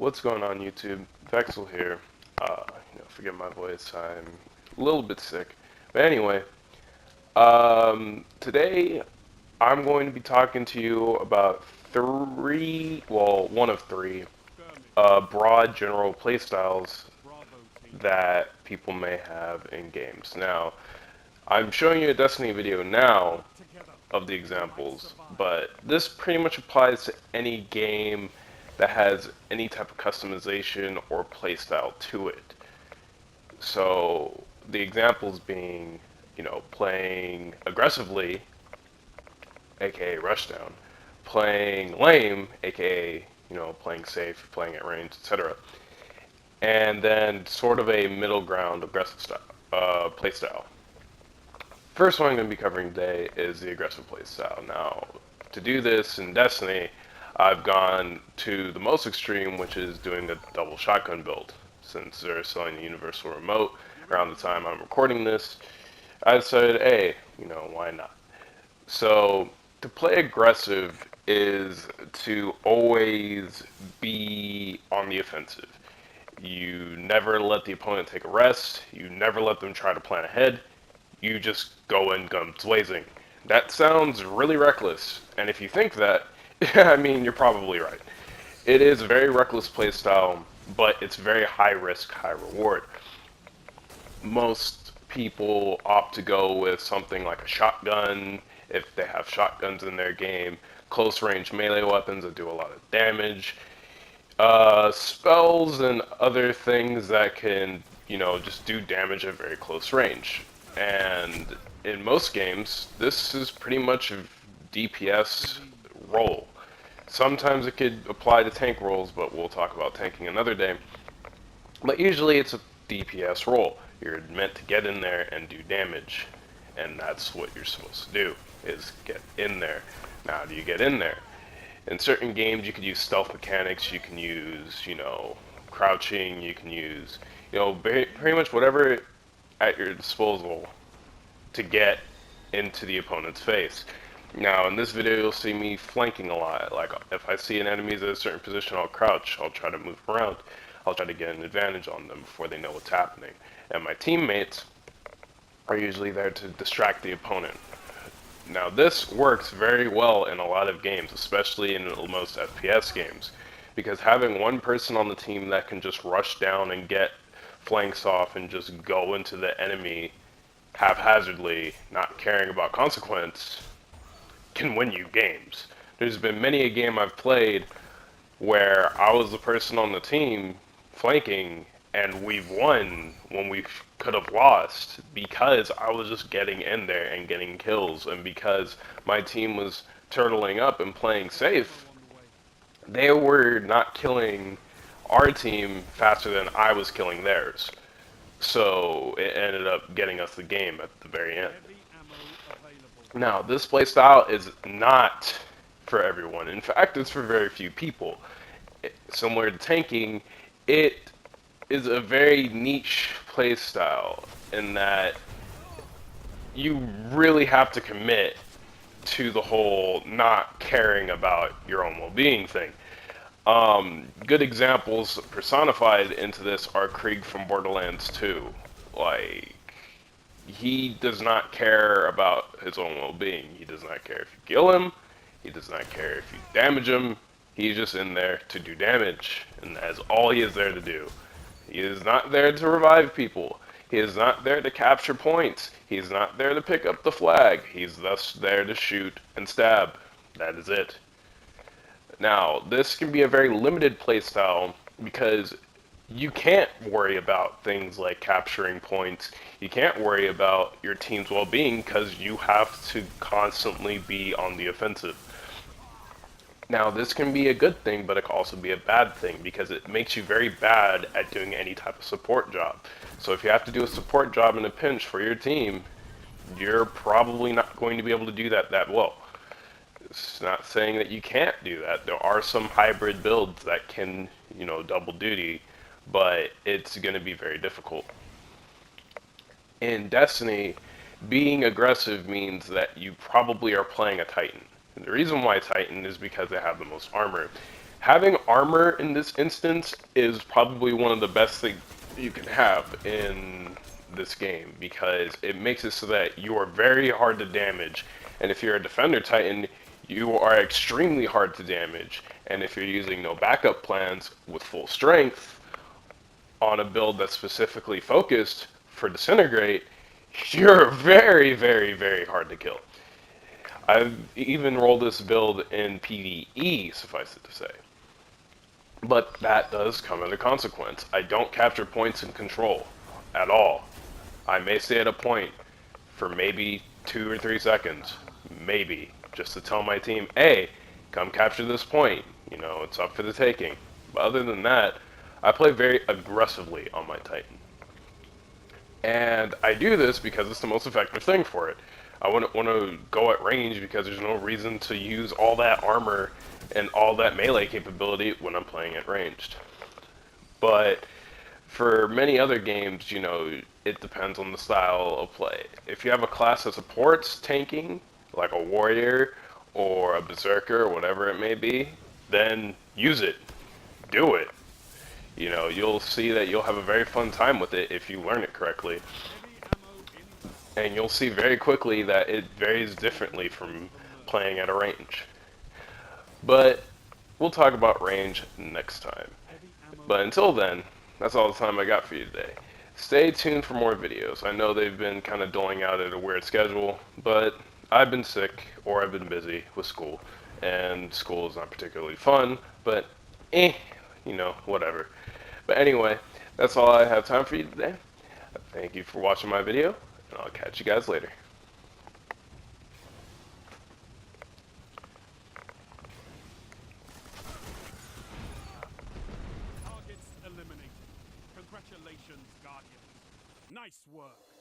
What's going on, YouTube? Vexel here. Forgive my voice. I'm a little bit sick. But anyway, today I'm going to be talking to you about one of three, broad general playstyles that people may have in games. Now, I'm showing you a Destiny video now of the examples, but this pretty much applies to any game that has any type of customization or playstyle to it. So the examples being, playing aggressively, aka rushdown, playing lame, aka, playing safe, playing at range, etc. And then sort of a middle ground aggressive style, playstyle. First one I'm going to be covering today is the aggressive playstyle. Now, to do this in Destiny, I've gone to the most extreme, which is doing the double shotgun build. Since they're selling the Universal Remote around the time I'm recording this, I decided, hey, why not? So, to play aggressive is to always be on the offensive. You never let the opponent take a rest. You never let them try to plan ahead. You just go in guns blazing. That sounds really reckless, and if you think that, I mean, you're probably right. It is a very reckless playstyle, but it's very high risk, high reward. Most people opt to go with something like a shotgun, if they have shotguns in their game, close range melee weapons that do a lot of damage, spells and other things that can, just do damage at very close range. And in most games, this is pretty much a DPS role. Sometimes it could apply to tank roles, but we'll talk about tanking another day. But usually it's a DPS role. You're meant to get in there and do damage. And that's what you're supposed to do, is get in there. Now, how do you get in there? In certain games, you could use stealth mechanics, you can use, crouching, you can use, pretty much whatever at your disposal to get into the opponent's face. Now, in this video, you'll see me flanking a lot. Like, if I see an enemy at a certain position, I'll crouch, I'll try to move around, I'll try to get an advantage on them before they know what's happening. And my teammates are usually there to distract the opponent. Now, this works very well in a lot of games, especially in most FPS games, because having one person on the team that can just rush down and get flanks off and just go into the enemy haphazardly, not caring about consequence, can win you games. There's been many a game I've played where I was the person on the team flanking, and we've won when we could have lost because I was just getting in there and getting kills, and because my team was turtling up and playing safe, they were not killing our team faster than I was killing theirs. So it ended up getting us the game at the very end. Now, this playstyle is not for everyone. In fact, it's for very few people. Similar to tanking, it is a very niche playstyle in that you really have to commit to the whole not caring about your own well-being thing. Good examples personified into this are Krieg from Borderlands 2. Like, he does not care about his own well-being. He does not care if you kill him. He does not care if you damage him. He's just in there to do damage, and that is all he is there to do. He is not there to revive people. He is not there to capture points. He's not there to pick up the flag. He's thus there to shoot and stab. That is it. Now, this can be a very limited playstyle because you can't worry about things like capturing points. You can't worry about your team's well-being because you have to constantly be on the offensive. Now, this can be a good thing, but it can also be a bad thing because it makes you very bad at doing any type of support job. So if you have to do a support job in a pinch for your team, you're probably not going to be able to do that well. It's not saying that you can't do that. There are some hybrid builds that can, double duty, but it's going to be very difficult. In Destiny, being aggressive means that you probably are playing a Titan. And the reason why Titan is because they have the most armor. Having armor in this instance is probably one of the best things you can have in this game, because it makes it so that you are very hard to damage, and if you're a defender titan, you are extremely hard to damage, and if you're using no backup plans with full strength on a build that's specifically focused for disintegrate, you're very, very, very hard to kill. I've even rolled this build in PvE, suffice it to say. But that does come at a consequence. I don't capture points in control at all. I may stay at a point for maybe 2 or 3 seconds, maybe, just to tell my team, hey, come capture this point. You know, it's up for the taking. But other than that, I play very aggressively on my Titan. And I do this because it's the most effective thing for it. I wouldn't want to go at range because there's no reason to use all that armor and all that melee capability when I'm playing at ranged. But for many other games, you know, it depends on the style of play. If you have a class that supports tanking, like a warrior or a berserker or whatever it may be, then use it. Do it. You know, you'll see that you'll have a very fun time with it if you learn it correctly. And you'll see very quickly that it varies differently from playing at a range. But we'll talk about range next time. But until then, that's all the time I got for you today. Stay tuned for more videos. I know they've been kind of doling out at a weird schedule, but I've been sick or I've been busy with school. And school is not particularly fun, but you know, whatever. But anyway, that's all I have time for you today. Thank you for watching my video, and I'll catch you guys later. Targets eliminated. Congratulations, Guardians. Nice work.